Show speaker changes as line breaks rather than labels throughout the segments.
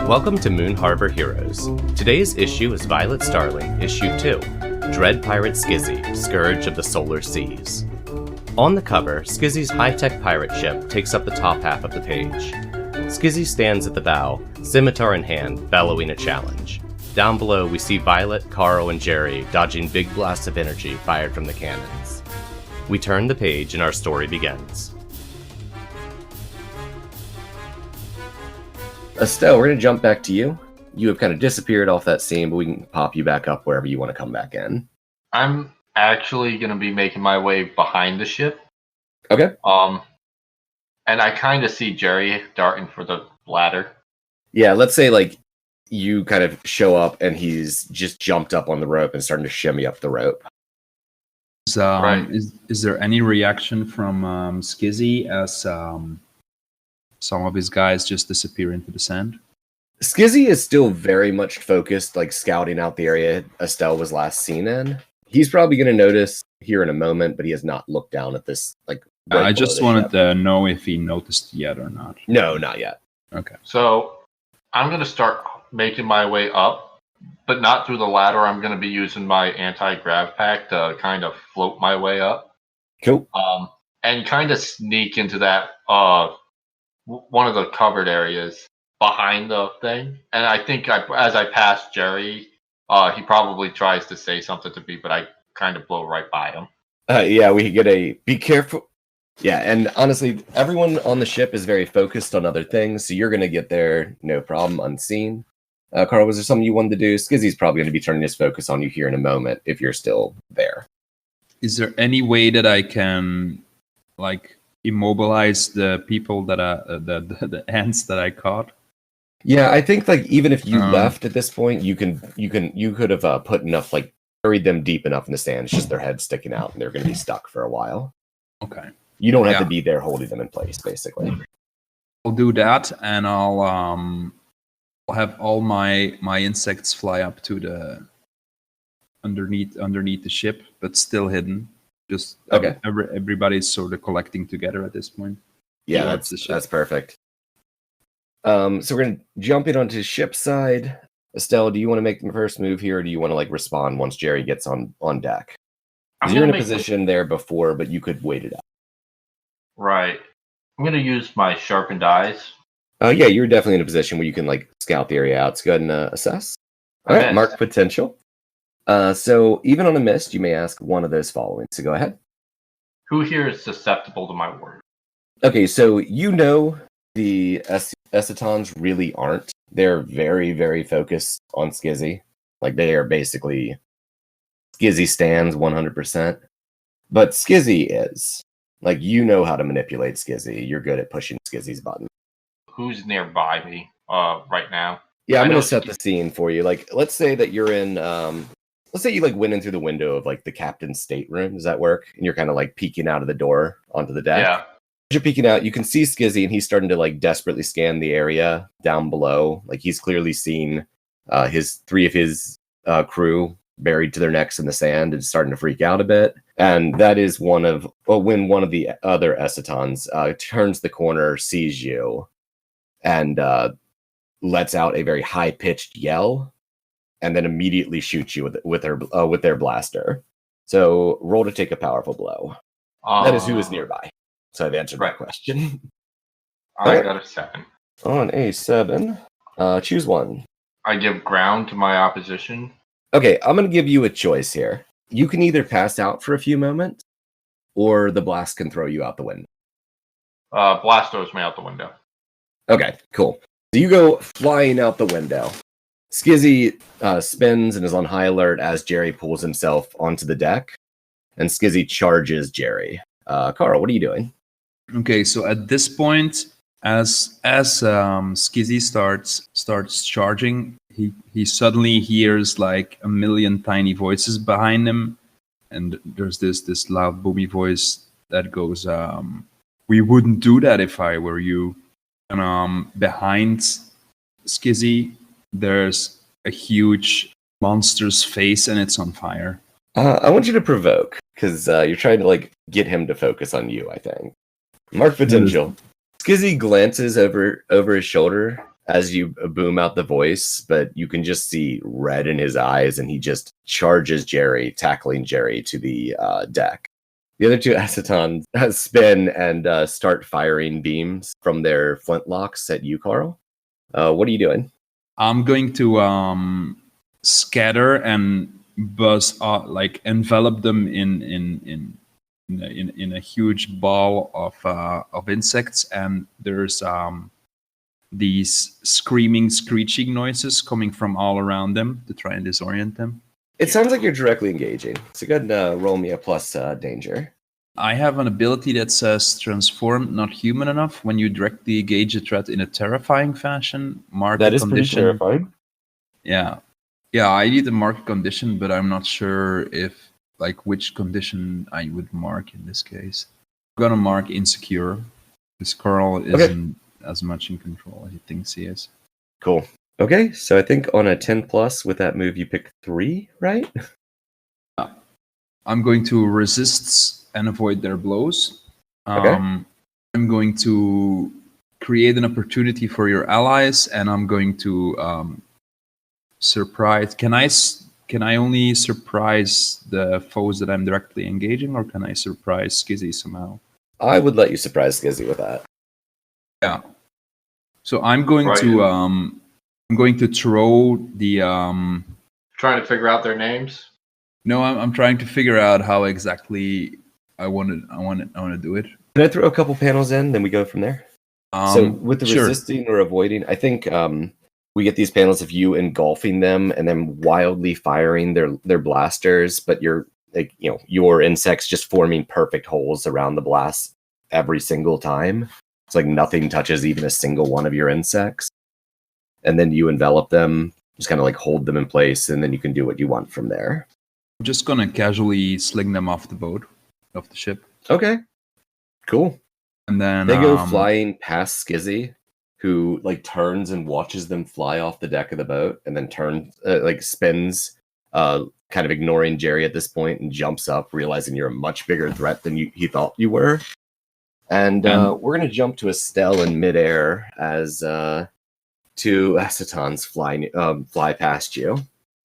Welcome to Moon Harbor Heroes. Today's issue is Violet Starling, Issue 2, Dread Pirate Skizzy, Scourge of the Solar Seas. On the cover, Skizzy's high-tech pirate ship takes up the top half of the page. Skizzy stands at the bow, scimitar in hand, bellowing a challenge. Down below, we see Violet, Carl, and Jerry dodging big blasts of energy fired from the cannons. We turn the page and our story begins. Estelle, we're going to jump back to you. You have kind of disappeared off that scene, but we can pop you back up wherever you want to come back in.
I'm actually going to be making my way behind the ship.
Okay.
And I kind of see Jerry darting for the ladder.
Yeah, let's say like you kind of show up and he's just jumped up on the rope and starting to shimmy up the rope.
Right. Is there any reaction from Skizzy as some of his guys just disappear into the sand?
Skizzy is still very much focused, like scouting out the area Estelle was last seen in. He's probably going to notice here in a moment, but he has not looked down at this. Like, right
I just wanted to know if he noticed yet or not.
No, not yet.
Okay.
So I'm going to start making my way up, but not through the ladder. I'm going to be using my anti-grav pack to kind of float my way up.
Cool.
And kind of sneak into that one of the covered areas behind the thing. And I think as I pass Jerry, he probably tries to say something to me, but I kind of blow right by him.
Yeah, we get a be careful. Yeah, and honestly, everyone on the ship is very focused on other things, so you're going to get there no problem, unseen. Carl, was there something you wanted to do? Skizzy's probably going to be turning his focus on you here in a moment if you're still there.
Is there any way that I can, like, immobilize the people that the ants that I caught?
Yeah, I think like even if you left at this point, you could have put enough, like buried them deep enough in the sand. It's just their heads sticking out, and they're going to be stuck for a while.
Okay.
You don't have to be there holding them in place, basically.
I'll do that, and I'll have all my insects fly up to the underneath the ship, but still hidden. Just
okay.
Everybody's sort of collecting together at this point.
Yeah, that's perfect. So we're gonna jump in onto ship side. Estelle, do you want to make the first move here, or do you want to like respond once Jerry gets on deck? You're in a position there before, but you could wait it out.
Right. I'm gonna use my sharpened eyes.
Yeah, you're definitely in a position where you can like scout the area out. So go ahead and assess. All right, mark potential. So even on a miss, you may ask one of those following. So go ahead.
Who here is susceptible to my word?
Okay, so you know the Essetons really aren't. They're very, very focused on Skizzy. Like they are basically Skizzy stands 100%. But Skizzy is. Like you know how to manipulate Skizzy. You're good at pushing Skizzy's button.
Who's nearby me right now?
Yeah, I'm going to set the scene for you. Like let's say that you're in let's say you like went in through the window of like the captain's stateroom. Does that work? And you're kind of like peeking out of the door onto the deck.
Yeah.
As you're peeking out, you can see Skizzy, and he's starting to like desperately scan the area down below. Like he's clearly seen three of his crew buried to their necks in the sand and starting to freak out a bit. And that is when one of the other Essetons turns the corner, sees you, and lets out a very high-pitched yell, and then immediately shoots you with their blaster. So roll to take a powerful blow. That is who is nearby. So I've answered that question.
I got a 7.
On a 7, choose one.
I give ground to my opposition.
Okay, I'm going to give you a choice here. You can either pass out for a few moments, or the blast can throw you out the window.
Blast throws me out the window.
Okay, cool. So you go flying out the window. Skizzy spins and is on high alert as Jerry pulls himself onto the deck, and Skizzy charges Jerry. Carl, what are you doing?
Okay, so at this point, as Skizzy starts charging, he suddenly hears like a million tiny voices behind him, and there's this loud boomy voice that goes, "We wouldn't do that if I were you." And behind Skizzy, there's a huge monster's face, and it's on fire.
I want you to provoke, because you're trying to like get him to focus on you, I think. Mark potential. Skizzy glances over his shoulder as you boom out the voice, but you can just see red in his eyes, and he just charges Jerry, tackling Jerry to the deck. The other two Acetons spin and start firing beams from their flintlocks at you, Carl. What are you doing?
I'm going to scatter and buzz, like envelop them in a huge ball of insects, and there's these screaming, screeching noises coming from all around them to try and disorient them.
It sounds like you're directly engaging. So go ahead and roll me a plus danger.
I have an ability that says transform not human enough. When you directly engage a threat in a terrifying fashion, mark
That
a
is
condition.
pretty terrifying.
Yeah. I need to mark a condition, but I'm not sure if which condition I would mark in this case. I'm gonna mark insecure. This Carl isn't as much in control as he thinks he is.
Cool. Okay, so I think on a 10 plus with that move you pick 3, right?
I'm going to resist and avoid their blows. I'm going to create an opportunity for your allies, and I'm going to surprise. Can I only surprise the foes that I'm directly engaging, or can I surprise Skizzy somehow?
I would let you surprise Skizzy with that.
Yeah. So I'm going to throw the
Trying to figure out their names.
No, I'm trying to figure out how exactly I want to do it.
Can I throw a couple panels in, then we go from there? So with the resisting or avoiding, I think we get these panels of you engulfing them and then wildly firing their blasters, but your insects just forming perfect holes around the blast every single time. It's like nothing touches even a single one of your insects. And then you envelop them, just kind of like hold them in place, and then you can do what you want from there.
I'm just gonna casually sling them off the boat, off the ship.
Okay, cool.
And then
they go flying past Skizzy, who turns and watches them fly off the deck of the boat, and then spins, kind of ignoring Jerry at this point, and jumps up, realizing you're a much bigger threat than he thought you were. And we're gonna jump to Estelle in midair as 2 Acetons fly past you.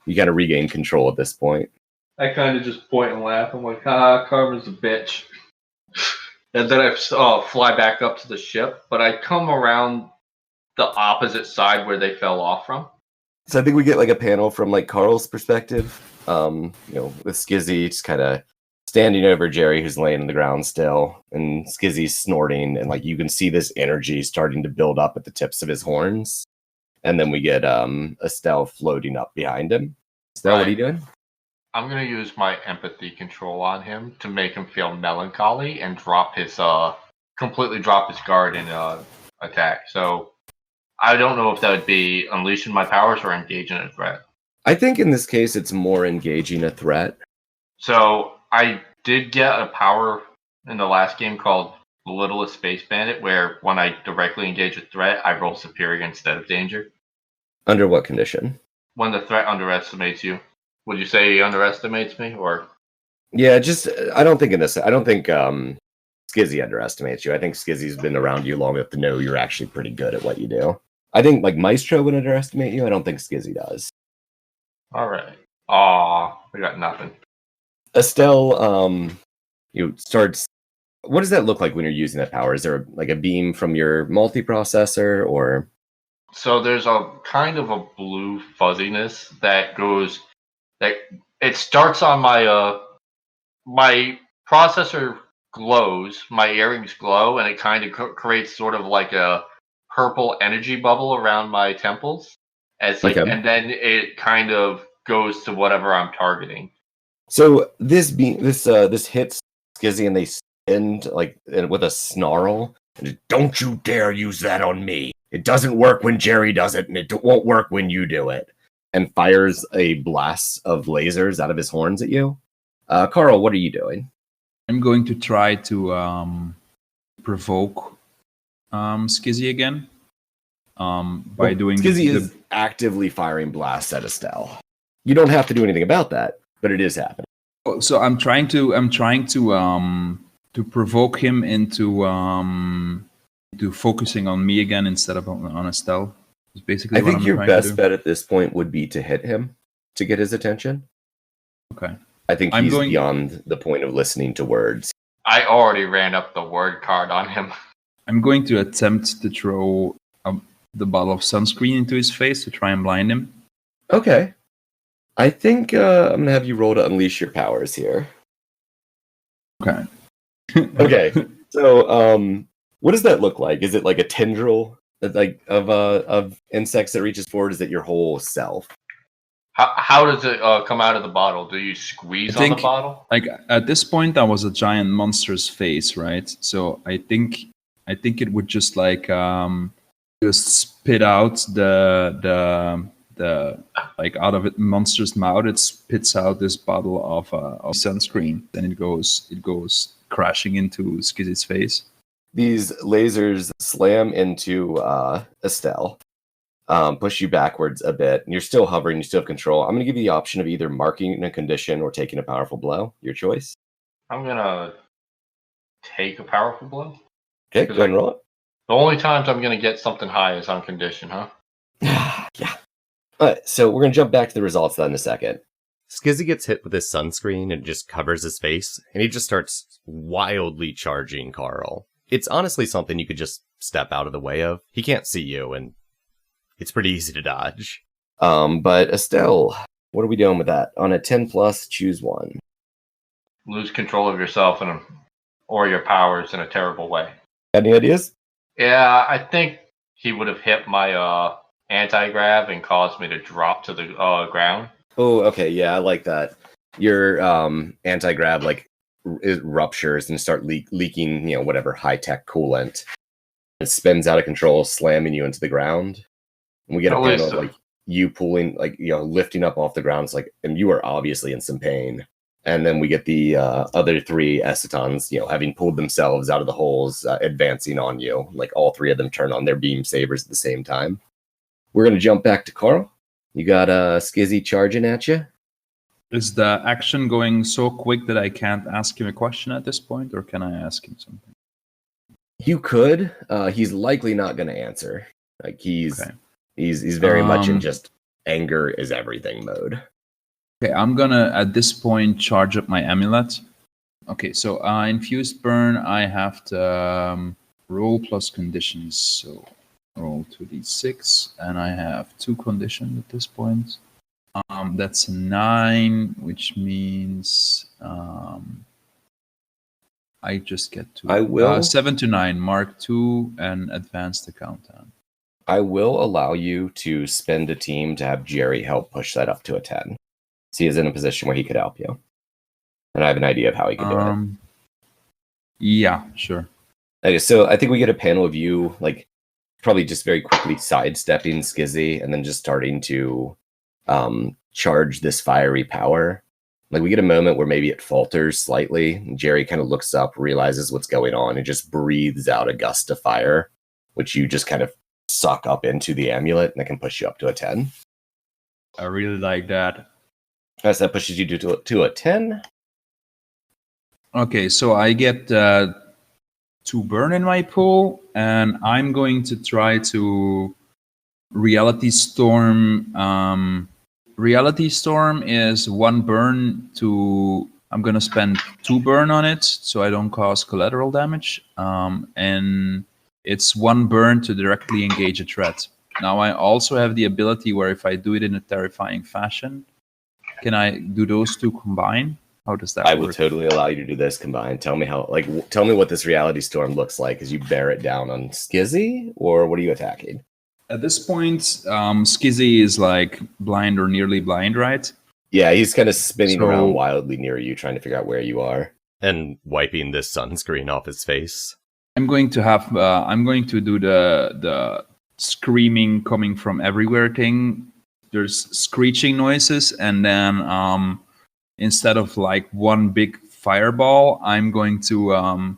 You gotta regain control at this point.
I kind of just point and laugh. I'm like, Carmen's a bitch. And then I fly back up to the ship, but I come around the opposite side where they fell off from.
So I think we get a panel from Carl's perspective, with Skizzy just kind of standing over Jerry, who's laying on the ground still, and Skizzy's snorting, and you can see this energy starting to build up at the tips of his horns. And then we get Estelle floating up behind him. Estelle, What are you doing?
I'm going to use my empathy control on him to make him feel melancholy and completely drop his guard in attack. So I don't know if that would be unleashing my powers or engaging a threat.
I think in this case it's more engaging a threat.
So I did get a power in the last game called The Littlest Space Bandit, where when I directly engage a threat, I roll superior instead of danger.
Under what condition?
When the threat underestimates you. Would you say he underestimates me, or?
Yeah, I don't think Skizzy underestimates you. I think Skizzy's been around you long enough to know you're actually pretty good at what you do. I think Maestro would underestimate you. I don't think Skizzy does.
All right. Aw, we got nothing.
Estelle, starts. What does that look like when you're using that power? Is there a beam from your multiprocessor, or?
So there's a kind of a blue fuzziness that goes. It starts on my processor glows, my earrings glow, and it kind of creates sort of like a purple energy bubble around my temples, and then it kind of goes to whatever I'm targeting.
So this hits Skizzy, and they spin with a snarl. And don't you dare use that on me! It doesn't work when Jerry does it, and it won't work when you do it. And fires a blast of lasers out of his horns at you. Carl, what are you doing?
I'm going to try to provoke Skizzy again. By doing
Skizzy is actively firing blasts at Estelle. You don't have to do anything about that, but it is happening.
So I'm trying to provoke him into focusing on me again instead of on Estelle. It's basically
I
what
think
I'm
your
trying to
best
do.
bet at this point would be to hit him to get his attention.
Okay.
I think
I'm
he's
going-
beyond the point of listening to words.
I already ran up the word card on him.
I'm going to attempt to throw the bottle of sunscreen into his face to try and blind him.
Okay. I think I'm going to have you roll to unleash your powers here.
Okay.
Okay. So, what does that look like? Is it like a tendril of insects that reaches forward? Is it your whole self?
How does it come out of the bottle? Do you squeeze on the bottle?
Like at this point, that was a giant monster's face, right? So I think it would just like just spit out the like out of it monster's mouth. It spits out this bottle of sunscreen, then it goes crashing into Skizzy's face.
These lasers slam into Estelle. Push you backwards a bit, and you're still hovering, you still have control. I'm going to give you the option of either marking a condition or taking a powerful blow. Your choice.
I'm gonna take a powerful blow.
Okay, go ahead and roll it.
The only times I'm gonna get something high is on condition, huh?
Yeah. All right, so we're going to jump back to the results then in a second. Skizzy gets hit with his sunscreen and just covers his face, and he just starts wildly charging Carl. It's honestly something you could just step out of the way of. He can't see you, and it's pretty easy to dodge. But Estelle, what are we doing with that? On a 10 plus, choose one.
Lose control of yourself or your powers in a terrible way.
Any ideas?
Yeah, I think he would have hit my anti-grav and caused me to drop to the ground.
Oh, okay, yeah, I like that. Your anti-grav it ruptures and start leaking, whatever high-tech coolant. It spins out of control, slamming you into the ground. And we get a panel of you pulling, lifting up off the ground. It's and you are obviously in some pain. And then we get the other three Essetons, having pulled themselves out of the holes, advancing on you. All three of them turn on their beam sabers at the same time. We're going to jump back to Carl. You got Skizzy charging at you.
Is the action going so quick that I can't ask him a question at this point, or can I ask him something?
You could. He's likely not going to answer. He's very much in just anger is everything mode.
Okay, I'm gonna at this point charge up my amulet. Okay, so infused burn, I have to roll plus conditions. So roll 2d6, and I have 2 conditions at this point. That's a 9, which means I just get 2.
I will
7 to 9, mark 2, and advance the countdown.
I will allow you to spend a team to have Jerry help push that up to a 10. So he is in a position where he could help you. And I have an idea of how he can do it.
Yeah, sure.
Okay, so I think we get a panel of you, probably just very quickly sidestepping Skizzy and then just starting to charge this fiery power. We get a moment where maybe it falters slightly. And Jerry kind of looks up, realizes what's going on, and just breathes out a gust of fire, which you just kind of suck up into the amulet, and it can push you up to a 10.
I really like that.
So that pushes you to a 10.
Okay, so I get 2 burn in my pool, and I'm going to try to Reality Storm. Reality Storm is 1 burn to... I'm going to spend 2 burn on it, so I don't cause collateral damage. And it's 1 burn to directly engage a threat. Now, I also have the ability where if I do it in a terrifying fashion, can I do those 2 combine? How does that work?
I will totally allow you to do this combined. Tell me how, tell me what this Reality Storm looks like as you bear it down on Skizzy, or what are you attacking?
At this point, Skizzy is blind or nearly blind, right?
Yeah, he's kind of spinning around wildly near you, trying to figure out where you are.
And wiping this sunscreen off his face.
I'm going to do the screaming coming from everywhere thing. There's screeching noises, and then instead of 1 big fireball, I'm going to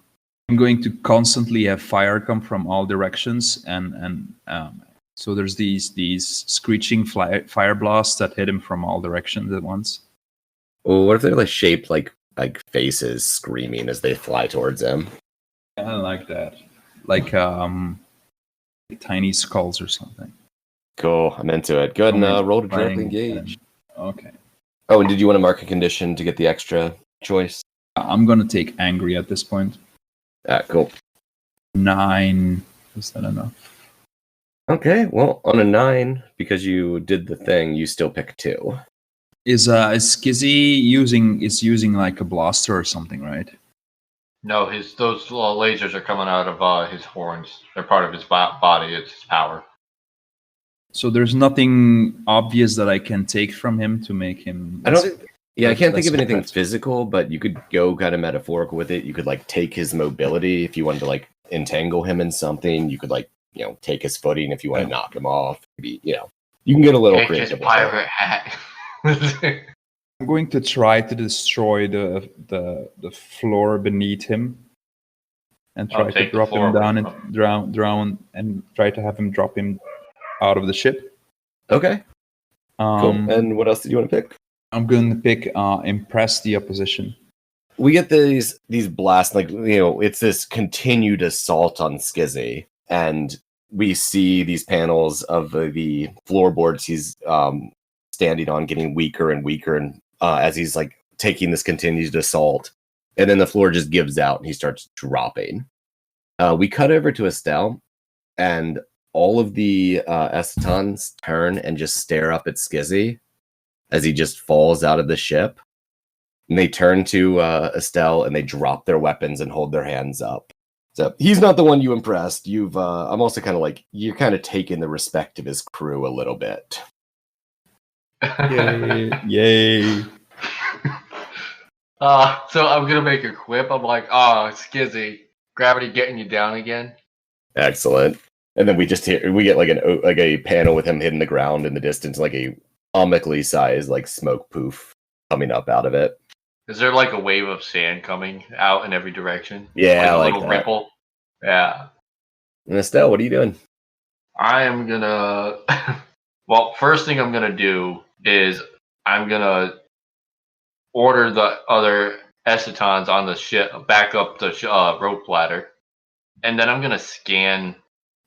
constantly have fire come from all directions, and so there's these screeching fire blasts that hit him from all directions at once.
Oh, what if they're shaped like faces screaming as they fly towards him?
I like that, tiny skulls or something.
Cool. I'm into it. Go ahead and roll to directly engage.
Okay.
Oh, and did you want to mark a condition to get the extra choice?
I'm going to take angry at this point.
Cool.
9. Is that enough?
Okay, well, on a 9, because you did the thing, you still pick 2.
Is Skizzy using like a blaster or something, right?
No, those lasers are coming out of his horns. They're part of his body. It's his power.
So there's nothing obvious that I can take from him to make him.
I can't think of anything physical, but you could go kind of metaphorical with it. You could like take his mobility if you wanted to like entangle him in something. You could like take his footing if you want to knock him off. Maybe you can get a little creative.
His pirate hat.
I'm going to try to destroy the floor beneath him, and try to drop him down and drown, and try to have him drop him out of the ship.
Okay. Cool. And what else did you want to pick?
I'm going to pick impress the opposition.
We get these blasts, like it's this continued assault on Skizzy, and we see these panels of the floorboards he's standing on getting weaker and weaker, and as he's like taking this continued assault, and then the floor just gives out and he starts dropping. We cut over to Estelle, and all of the Essetons turn and just stare up at Skizzy as he just falls out of the ship. And they turn to Estelle and they drop their weapons and hold their hands up. So he's not the one you impressed. I'm also kind of like, you're kind of taking the respect of his crew a little bit.
Yay.
So I'm going to make a quip. I'm like, Skizzy, gravity getting you down again.
Excellent. And then we get like a panel with him hitting the ground in the distance, like a comically sized like smoke poof coming up out of it.
Is there like a wave of sand coming out in every direction?
Yeah,
like a little
that.
ripple. Yeah.
And Estelle, what are you doing?
I am gonna. Well, first thing I'm gonna do is I'm gonna order the other Essetons on the ship back up the rope ladder, and then I'm gonna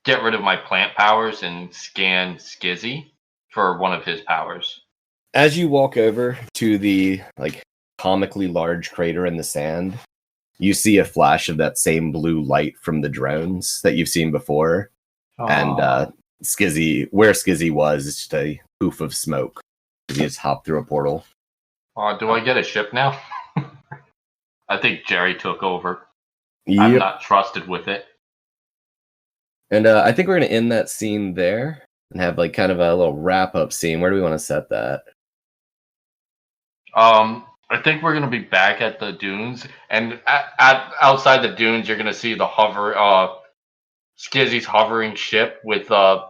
get rid of my plant powers and scan Skizzy for one of his powers.
As you walk over to the like comically large crater in the sand, you see a flash of that same blue light from the drones that you've seen before. And Skizzy, where Skizzy was, it's just a poof of smoke. He just hopped through a portal.
Do I get a ship now? I think Jerry took over.
Yep.
I'm not trusted with it.
And I think we're going to end that scene there and have like kind of a little wrap-up scene. Where do we want to set that?
I think we're going to be back at the dunes, and outside the dunes, you're going to see the Skizzy's hovering ship with 5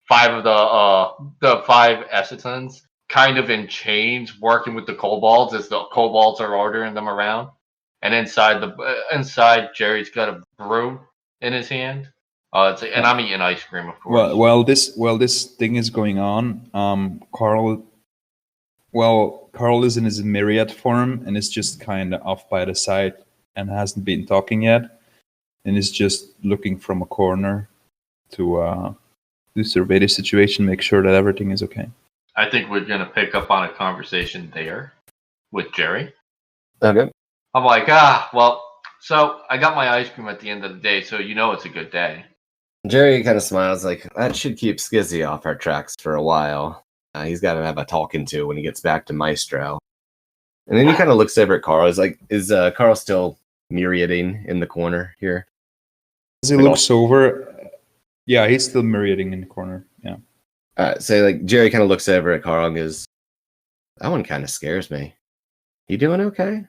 of the 5 Essetons kind of in chains, working with the kobolds as the kobolds are ordering them around. And inside Jerry's got a brew in his hand. And I'm eating ice cream, of course.
While this thing is going on, Carl is in his myriad form and is just kind of off by the side and hasn't been talking yet, and is just looking from a corner to survey the situation, make sure that everything is okay.
I think we're gonna pick up on a conversation there with Jerry.
Okay.
I'm like, so I got my ice cream at the end of the day, so it's a good day.
Jerry kind of smiles like, that should keep Skizzy off our tracks for a while. He's got to have a talking to when he gets back to Maestro. And then he kind of looks over at Carl. He's like, is Carl still myriading in the corner here?
As he looks over, yeah, he's still myriading in the corner. Yeah.
So like Jerry kind of looks over at Carl and goes, that one kind of scares me. You doing okay?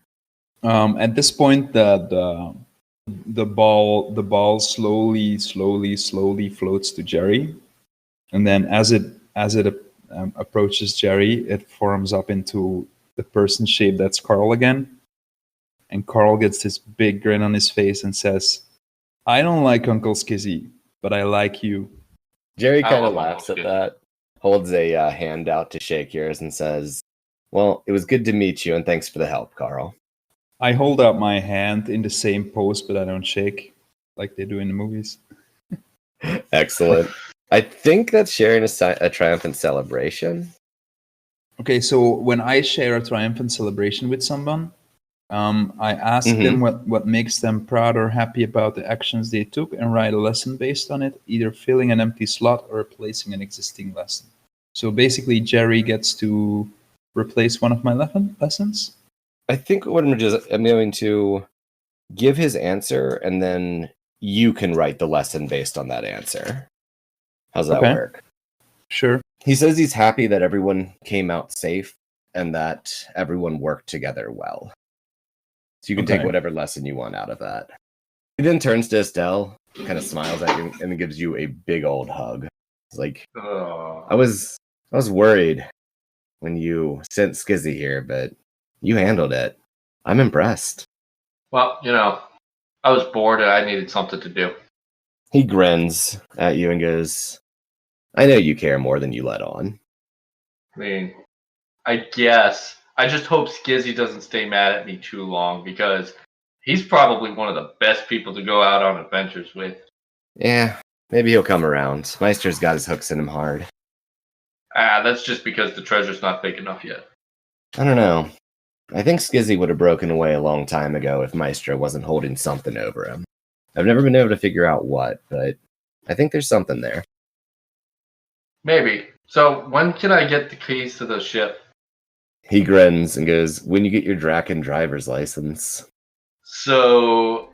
At this point, the ball slowly floats to Jerry, and then as it approaches Jerry, it forms up into the person shape that's Carl again, and Carl gets this big grin on his face and says, "I don't like Uncle Skizzy, but I like you."
Jerry kind of laughs at that, holds a hand out to shake yours, and says, "Well, it was good to meet you, and thanks for the help, Carl."
I hold out my hand in the same pose, but I don't shake like they do in the movies.
Excellent. I think that's sharing a triumphant celebration.
Okay, so when I share a triumphant celebration with someone, I ask them what makes them proud or happy about the actions they took and write a lesson based on it, either filling an empty slot or replacing an existing lesson. So basically, Jerry gets to replace one of my lessons.
I think what I'm going to give his answer, and then you can write the lesson based on that answer. How's that work?
Sure.
He says he's happy that everyone came out safe and that everyone worked together well. So you can take whatever lesson you want out of that. He then turns to Estelle, kind of smiles at you, and then gives you a big old hug. It's like, I was worried when you sent Skizzy here, but you handled it. I'm impressed.
Well, I was bored and I needed something to do.
He grins at you and goes, I know you care more than you let on.
I mean, I guess. I just hope Skizzy doesn't stay mad at me too long, because he's probably one of the best people to go out on adventures with.
Yeah, maybe he'll come around. Meister's got his hooks in him hard.
That's just because the treasure's not big enough yet.
I don't know. I think Skizzy would have broken away a long time ago if Maestro wasn't holding something over him. I've never been able to figure out what, but I think there's something there.
Maybe. So, when can I get the keys to the ship?
He grins and goes, when you get your Draken driver's license.
So,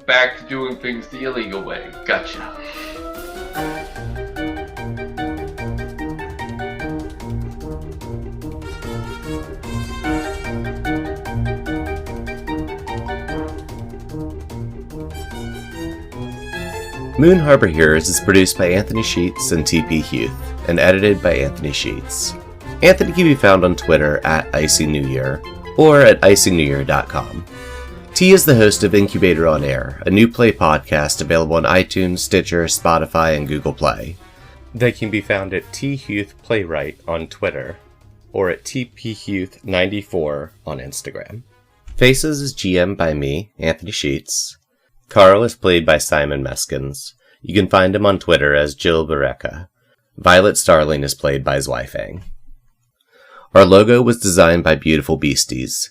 back to doing things the illegal way. Gotcha.
Moon Harbor Heroes is produced by Anthony Sheets and TP Huth, and edited by Anthony Sheets. Anthony can be found on Twitter at IcyNewYear, or at IcyNewYear.com. T is the host of Incubator on Air, a new play podcast available on iTunes, Stitcher, Spotify, and Google Play. They can be found at T Huth Playwright on Twitter, or at TPHuth94 on Instagram. Faces is GM by me, Anthony Sheets. Carl is played by Simon Meskins. You can find him on Twitter as Jill Bareka. Violet Starling is played by Zweifang. Our logo was designed by Beautiful Beasties.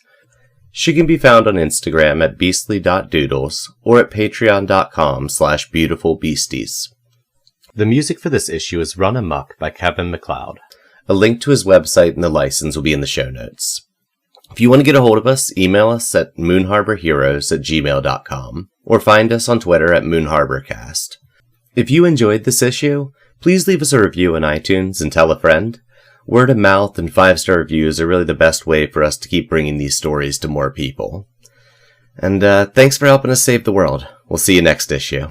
She can be found on Instagram at beastly.doodles or at patreon.com/beautifulbeasties. The music for this issue is Run Amok by Kevin MacLeod. A link to his website and the license will be in the show notes. If you want to get a hold of us, email us at moonharborheroes@gmail.com or find us on Twitter at moonharborcast. If you enjoyed this issue, please leave us a review on iTunes and tell a friend. Word of mouth and 5-star reviews are really the best way for us to keep bringing these stories to more people. And thanks for helping us save the world. We'll see you next issue.